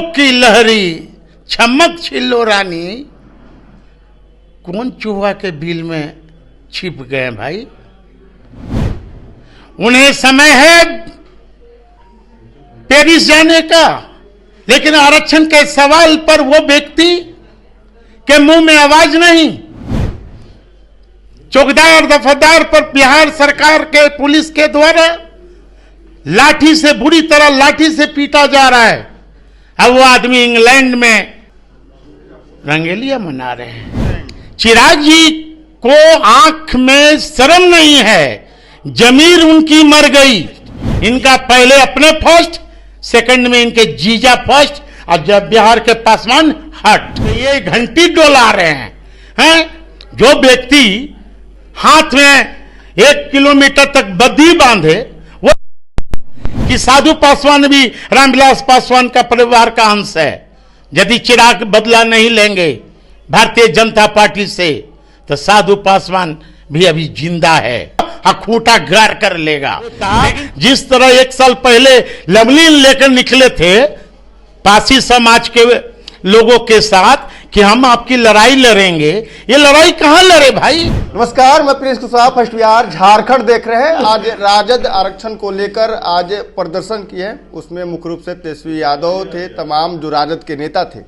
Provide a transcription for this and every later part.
की लहरी छमक छिल्लो रानी, कौन चूहा के बिल में छिप गए भाई। उन्हें समय है पेरिस जाने का, लेकिन आरक्षण के सवाल पर वो व्यक्ति के मुंह में आवाज नहीं। चौकीदार दफादार पर बिहार सरकार के पुलिस के द्वारा लाठी से, बुरी तरह लाठी से पीटा जा रहा है। अब वो आदमी इंग्लैंड में रंगेलिया मना रहे हैं। चिराग जी को आंख में शर्म नहीं है, जमीर उनकी मर गई। इनका पहले अपने फर्स्ट, सेकंड में इनके जीजा फर्स्ट, और जब बिहार के पासवान हट। ये घंटी डोला रहे हैं, जो व्यक्ति हाथ में 1 किलोमीटर तक बद्दी बांधे, वो कि साधु पासवान भी रामविलास पासवान का परिवार का अंश है। यदि चिराग बदला नहीं लेंगे भारतीय जनता पार्टी से, तो साधु पासवान भी अभी जिंदा है, खूंटा गाड़ कर लेगा। जिस तरह 1 साल पहले लवलीन लेकर निकले थे पासी समाज के लोगों के साथ कि हम आपकी लड़ाई लड़ेंगे, ये लड़ाई कहां लड़े भाई। नमस्कार, मैं प्रिंस कुशवाहा, फर्स्ट बिहार झारखंड देख रहे हैं। आज राजद आरक्षण को लेकर आज प्रदर्शन किए, उसमें मुख्य रूप से तेजस्वी यादव थे, तमाम जो राजद के नेता थे,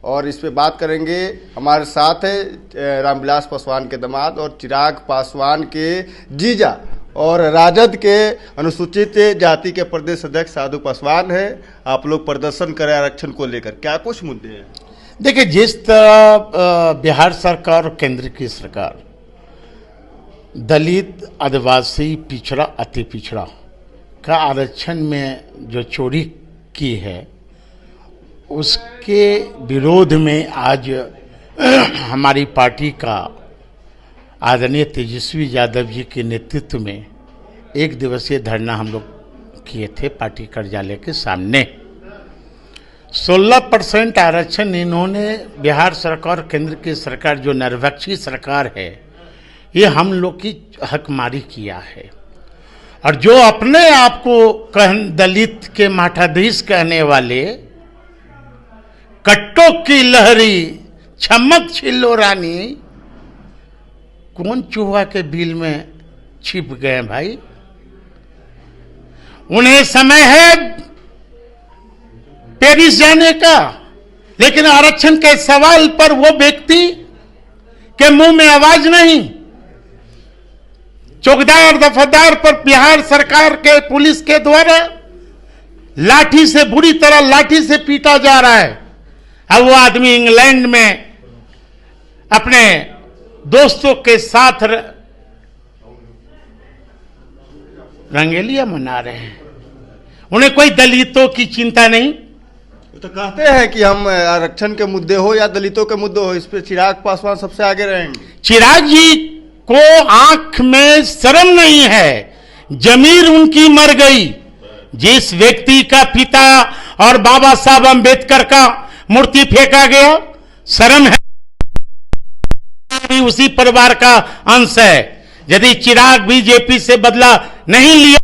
और इस पे बात करेंगे। हमारे साथ है रामविलास पासवान के दामाद और चिराग पासवान के जीजा और राजद के अनुसूचित जाति के प्रदेश अध्यक्ष साधु पासवान है। आप लोग प्रदर्शन करें आरक्षण को लेकर, क्या कुछ मुद्दे हैं? देखिए, जिस तरह बिहार सरकार और केंद्र की सरकार दलित, आदिवासी, पिछड़ा, अति पिछड़ा का आरक्षण में जो चोरी की है, उसके विरोध में आज हमारी पार्टी का आदरणीय तेजस्वी यादव जी के नेतृत्व में 1 दिवसीय धरना हम लोग किए थे पार्टी कार्यालय के सामने। 16% आरक्षण इन्होंने बिहार सरकार, केंद्र की सरकार जो निर्विपक्षी सरकार है, ये हम लोग की हकमारी किया है। और जो अपने आप को दलित के मठाधीश कहने वाले, कट्टों की लहरी छमक छिल्लो रानी, कौन चूहा के बिल में छिप गए भाई। उन्हें समय है पेरिस जाने का, लेकिन आरक्षण के सवाल पर वो व्यक्ति के मुंह में आवाज नहीं। चौकीदार दफादार पर बिहार सरकार के पुलिस के द्वारा लाठी से, बुरी तरह लाठी से पीटा जा रहा है। अब वो आदमी इंग्लैंड में अपने दोस्तों के साथ रंगेलिया मना रहे हैं। उन्हें कोई दलितों की चिंता नहीं। तो कहते हैं कि हम आरक्षण के मुद्दे हो या दलितों के मुद्दे हो, इस पे चिराग पासवान सबसे आगे रहेंगे। चिराग जी को आंख में शर्म नहीं है, जमीर उनकी मर गई। जिस व्यक्ति का पिता और बाबा साहब अम्बेडकर का मूर्ति फेंका गया, शर्म है, उसी परिवार का अंश है। यदि चिराग बीजेपी से बदला नहीं लिया,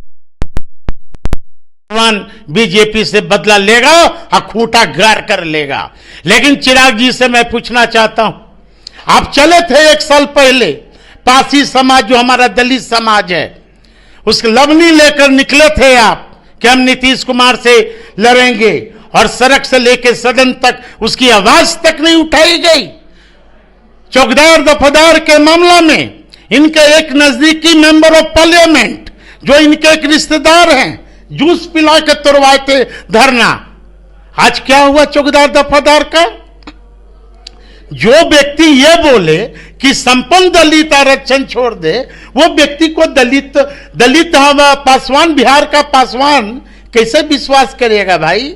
बीजेपी से बदला लेगा और खूंटा गाड़ कर लेगा। लेकिन चिराग जी से मैं पूछना चाहता हूं, आप चले थे 1 साल पहले, पासी समाज जो हमारा दलित समाज है, उसके लवनी लेकर निकले थे आप कि हम नीतीश कुमार से लड़ेंगे, और सड़क से लेकर सदन तक उसकी आवाज तक नहीं उठाई गई। चौकीदार दफादार के मामला में इनके एक नजदीकी मेंबर ऑफ पार्लियामेंट, जो इनके एक रिश्तेदार हैं, जूस पिला के तोड़वाए थे धरना। आज क्या हुआ चौकीदार दफादार का? जो व्यक्ति ये बोले कि संपन्न दलित आरक्षण छोड़ दे, वो व्यक्ति को दलित पासवान, बिहार का पासवान कैसे विश्वास करेगा भाई।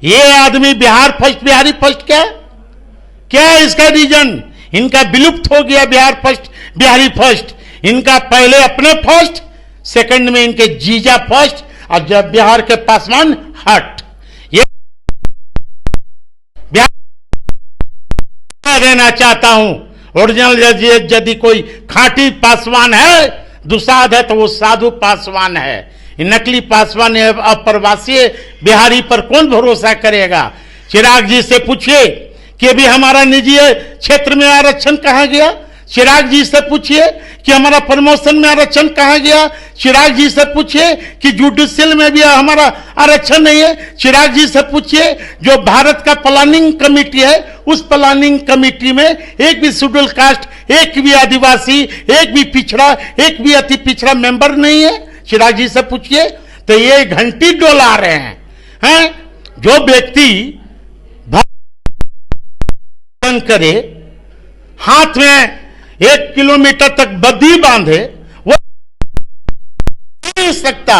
ये आदमी बिहार फर्स्ट, बिहारी फर्स्ट क्या है इसका रीजन? इनका विलुप्त हो गया बिहार फर्स्ट, बिहारी फर्स्ट। इनका पहले अपने फर्स्ट, सेकंड में इनके जीजा फर्स्ट, और जब बिहार के पासवान हट। ये बिहार देना चाहता हूं, ओरिजिनल यदि कोई खांटी पासवान है, दुसाध है, तो वो साधु पासवान है। नकली पासवान अप्रवासी बिहारी पर कौन भरोसा करेगा। चिराग जी से पूछिए कि अभी हमारा निजी क्षेत्र में आरक्षण कहाँ गया। चिराग जी से पूछिए कि हमारा प्रमोशन में आरक्षण कहाँ गया। चिराग जी से पूछिए कि जुडिशियल में भी हमारा आरक्षण नहीं है। चिराग जी से पूछिए जो भारत का प्लानिंग कमेटी है, उस प्लानिंग कमेटी में एक भी शेड्यूल कास्ट, एक भी आदिवासी, एक भी पिछड़ा, एक भी अति पिछड़ा मेंबर नहीं है। चिराग जी से पूछिए। तो ये घंटी डोला रहे हैं, जो व्यक्ति करे, हाथ में 1 किलोमीटर तक बद्दी बांधे, वो नहीं सकता।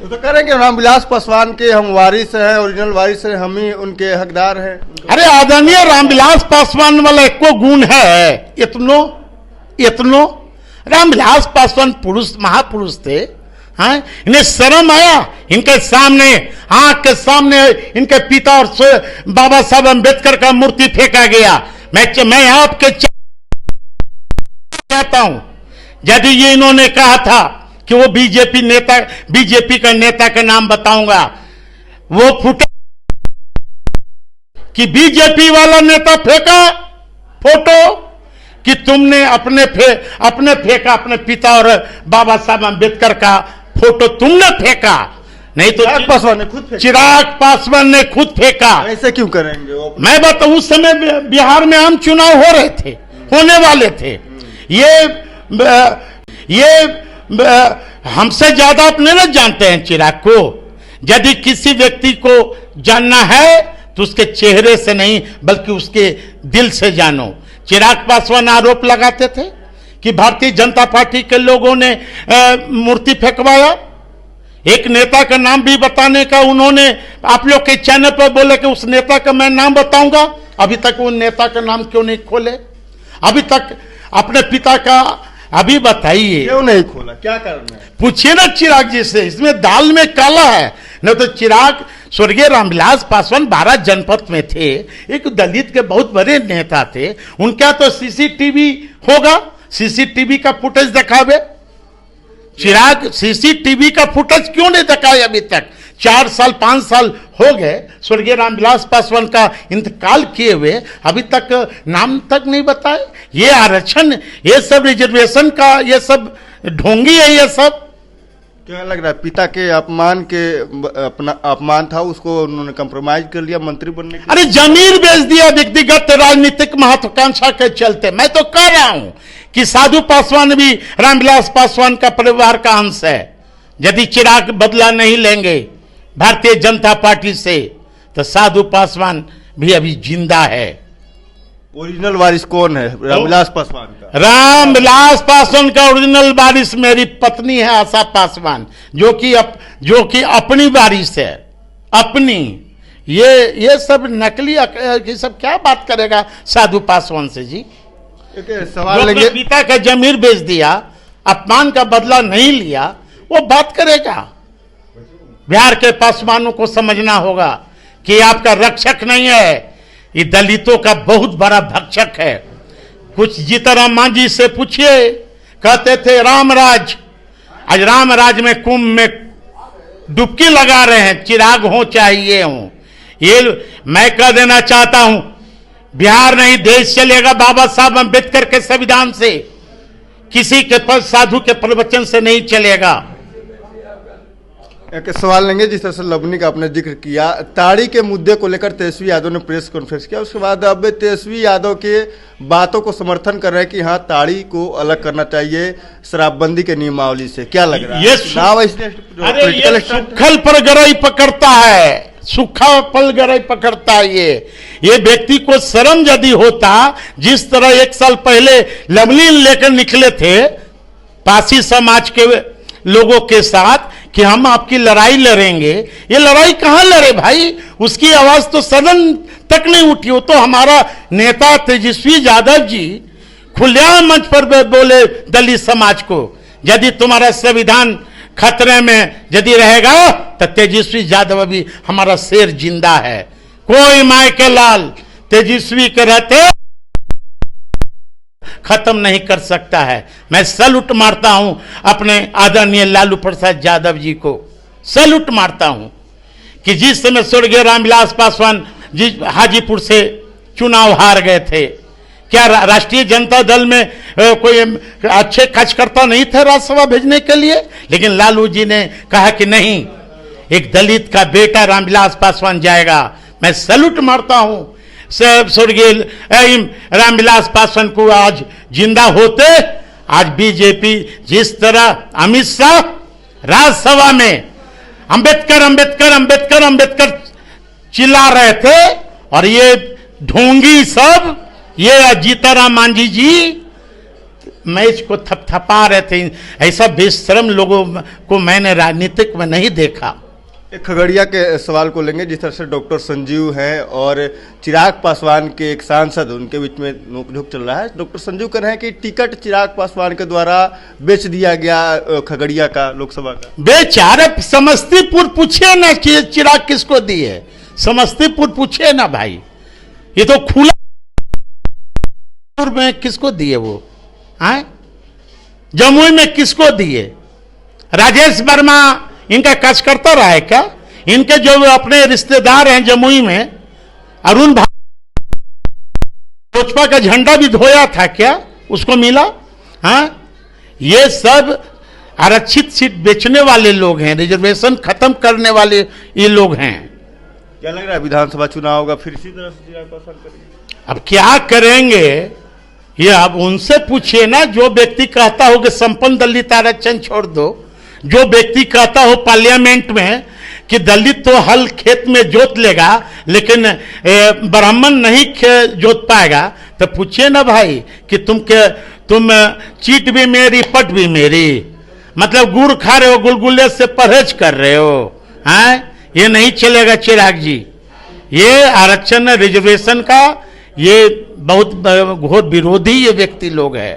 वो तो कह रहे हैं कि रामविलास पासवान के हम वारिस हैं, ओरिजिनल वारिस हैं, हम ही उनके हकदार हैं। अरे आदरणीय रामविलास पासवान वाला एको गुण है, इतनो रामविलास पासवान पुरुष, महापुरुष थे। हाँ, इन्हें शर्म आया इनके सामने, आंख के सामने इनके पिता और बाबा साहब अम्बेडकर का मूर्ति फेंका गया। मैं आपके कहता हूं, यदि ये इन्होंने कहा था कि वो बीजेपी का नेता का नाम बताऊंगा, वो फुटा कि बीजेपी वाला नेता फेंका फोटो कि तुमने अपने फेंका, अपने पिता और बाबा साहब अम्बेडकर का फोटो तुमने फेंका, नहीं तो चिराग पासवान ने खुद फेंका। चिराग पासवान ने खुद फेंका। ऐसे क्यों करेंगे वो? मैं बताऊं, उस समय बिहार में आम चुनाव हो रहे थे, होने वाले थे। ये हमसे ज्यादा अपने ना जानते हैं चिराग को। यदि किसी व्यक्ति को जानना है तो उसके चेहरे से नहीं बल्कि उसके दिल से जानो। चिराग पासवान आरोप लगाते थे कि भारतीय जनता पार्टी के लोगों ने मूर्ति फेंकवाया। एक नेता का नाम भी बताने का उन्होंने आप लोग के चैनल पर बोले कि उस नेता का मैं नाम बताऊंगा। अभी तक उन नेता का नाम क्यों नहीं खोले? अभी तक अपने पिता का अभी बताइए, क्यों नहीं खोला? क्या कारण है? पूछिए ना चिराग जी से, इसमें दाल में काला है। नहीं तो चिराग, स्वर्गीय रामविलास पासवान 12 जनपद में थे, एक दलित के बहुत बड़े नेता थे। उनका तो सीसीटीवी होगा, सीसीटीवी का फुटेज दिखावे। चिराग सीसीटीवी का फुटेज क्यों नहीं दिखाया अभी तक? 4 साल 5 साल हो गए स्वर्गीय रामविलास पासवान का इंतकाल किए हुए, अभी तक नाम तक नहीं बताए। ये आरक्षण, ये सब रिजर्वेशन का ये सब ढोंगी है। ये सब क्या लग रहा है? पिता के अपमान के अपना अपमान था, उसको उन्होंने कंप्रोमाइज कर लिया मंत्री बनने के। अरे जमीन बेच दिया व्यक्तिगत राजनीतिक महत्वाकांक्षा के चलते। मैं तो कह रहा हूं कि साधु पासवान भी रामविलास पासवान का परिवार का अंश है। यदि चिराग बदला नहीं लेंगे भारतीय जनता पार्टी से तो साधु पासवान भी अभी जिंदा है। ओरिजिनल वारिस कौन है रामविलास पासवान का? रामविलास पासवान का ओरिजिनल वारिस मेरी पत्नी है आशा पासवान, जो कि अपनी वारिस है, अपनी। ये सब नकली, ये सब क्या बात करेगा साधु पासवान से जी? सवाल लेंगे। पिता का जमीर बेच दिया, अपमान का बदला नहीं लिया, वो बात करेगा। बिहार के पासवानों को समझना होगा कि आपका रक्षक नहीं है, ये दलितों का बहुत बड़ा भक्षक है। कुछ जीतनराम मांझी से पूछिए, कहते थे रामराज, आज रामराज में कुंभ में डुबकी लगा रहे हैं, चिराग हो चाहिए हो। ये मैं कह देना चाहता हूं, बिहार नहीं देश चलेगा बाबा साहब अम्बेडकर के संविधान से, किसी के पर साधु के प्रवचन से नहीं चलेगा। एक सवाल लेंगे। जिस तरह से लवनी का आपने जिक्र किया, ताड़ी के मुद्दे को लेकर तेजस्वी यादव ने प्रेस कॉन्फ्रेंस किया, उसके बाद अब तेजस्वी यादव के बातों को समर्थन कर रहे हैं कि हाँ ताड़ी को अलग करना चाहिए शराबबंदी के नियमावली से। क्या लग रहा है? ये सुखल पर गरई पकड़ता है, सूखा पल गरई पकड़ता है। ये व्यक्ति को शर्म यदि होता, जिस तरह 1 साल पहले लवली लेकर निकले थे पासी समाज के लोगों के साथ कि हम आपकी लड़ाई लड़ेंगे, ये लड़ाई कहां लड़े भाई? उसकी आवाज तो सदन तक नहीं उठी। हो तो हमारा नेता तेजस्वी यादव जी खुलेआम मंच पर बोले दलित समाज को, यदि तुम्हारा संविधान खतरे में यदि रहेगा तो तेजस्वी यादव भी हमारा शेर जिंदा है। कोई माय के लाल तेजस्वी के रहते खत्म नहीं कर सकता है। मैं सैल्यूट मारता हूं अपने आदरणीय लालू प्रसाद यादव जी को, सैल्यूट मारता हूं कि जिस समय स्वर्गीय रामविलास पासवान हाजीपुर से चुनाव हार गए थे। क्या राष्ट्रीय जनता दल में कोई अच्छे कार्यकर्ता नहीं थे राज्यसभा भेजने के लिए? लेकिन लालू जी ने कहा कि नहीं, एक दलित का बेटा रामविलास पासवान जाएगा। मैं सैल्यूट मारता हूं स्वर्गीय रामविलास पासवान को। आज जिंदा होते, आज बीजेपी जिस तरह अमित शाह राज्यसभा में अंबेडकर अंबेडकर अंबेडकर अंबेडकर चिल्ला रहे थे, और ये ढोंगी सब, ये जीताराम मांझी जी मैच को थपथपा रहे थे। ऐसा बेशरम लोगों को मैंने राजनीतिक में नहीं देखा। एक खगड़िया के सवाल को लेंगे। जिस तरह से डॉक्टर संजीव हैं और चिराग पासवान के एक सांसद, उनके बीच में नोकझोंक चल रहा है। डॉक्टर संजीव कह रहे हैं कि टिकट चिराग पासवान के द्वारा बेच दिया गया खगड़िया का, लोकसभा का। बेचारे समस्तीपुर पूछे ना कि चिराग किसको दिए, समस्तीपुर पूछे ना भाई। ये तो खुला में किसको दिए वो आए, जमुई में किसको दिए? राजेश वर्मा इनका कार्यकर्ता रहा है क्या? इनके जो अपने रिश्तेदार हैं जमुई में, अरुण भाजपा का झंडा भी धोया था क्या? उसको मिला? हाँ, ये सब आरक्षित सीट बेचने वाले लोग हैं, रिजर्वेशन खत्म करने वाले ये लोग हैं। क्या लग रहा है विधानसभा चुनाव होगा फिर इसी तरह से चिराग पासवान करेंगे? अब क्या करेंगे ये अब उनसे पूछिए ना। जो व्यक्ति कहता हो कि संपन्न दलित आरक्षण छोड़ दो, जो व्यक्ति कहता हो पार्लियामेंट में कि दलित तो हल खेत में जोत लेगा लेकिन ब्राह्मण नहीं जोत पाएगा, तो पूछिए ना भाई कि तुम चीट भी मेरी पट भी मेरी, मतलब गुड़ खा रहे हो, गुलगुले से परहेज कर रहे हो। हैं, ये नहीं चलेगा चिराग जी। ये आरक्षण रिजर्वेशन का ये बहुत घोर विरोधी ये व्यक्ति लोग है।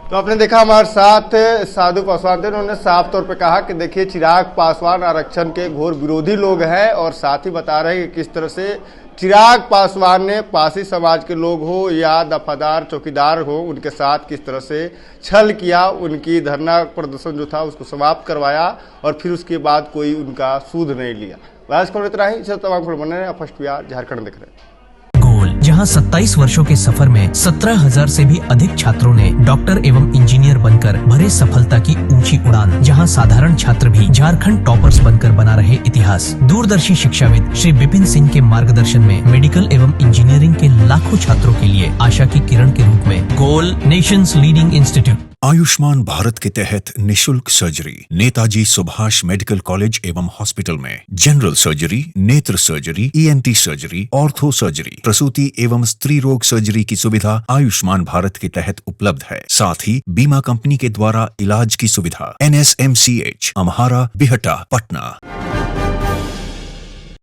तो आपने देखा हमारे साथ साधु पासवान थे, उन्होंने साफ तौर पे कहा कि देखिए चिराग पासवान आरक्षण के घोर विरोधी लोग हैं, और साथ ही बता रहे हैं कि किस तरह से चिराग पासवान ने पासी समाज के लोग हो या दफादार चौकीदार हो, उनके साथ किस तरह से छल किया, उनकी धरना प्रदर्शन जो था उसको समाप्त करवाया, और फिर उसके बाद कोई उनका सूद नहीं लिया। आज खबर इतना ही। इसे तमाम खबर बने रहे। फर्स्ट बिहार झारखंड देख रहे हैं। जहां 27 वर्षों के सफर में 17,000 से भी अधिक छात्रों ने डॉक्टर एवं इंजीनियर बनकर भरे सफलता की ऊंची उड़ान। जहां साधारण छात्र भी झारखंड टॉपर्स बनकर बना रहे इतिहास। दूरदर्शी शिक्षाविद श्री विपिन सिंह के मार्गदर्शन में मेडिकल एवं इंजीनियरिंग के लाखों छात्रों के लिए आशा की किरण के रूप में goal nations leading institute. Ayushman Bharat के तहत निशुल्क surgery Netaji Subhash medical college एवं हॉस्पिटल में जनरल सर्जरी, नेत्र surgery, ENT surgery, ortho surgery, प्रसूति एवं स्त्री रोग सर्जरी की सुविधा आयुष्मान भारत के तहत उपलब्ध है। साथ ही बीमा कंपनी के द्वारा इलाज की सुविधा। NSMCH, अम्हारा, बिहटा, पटना।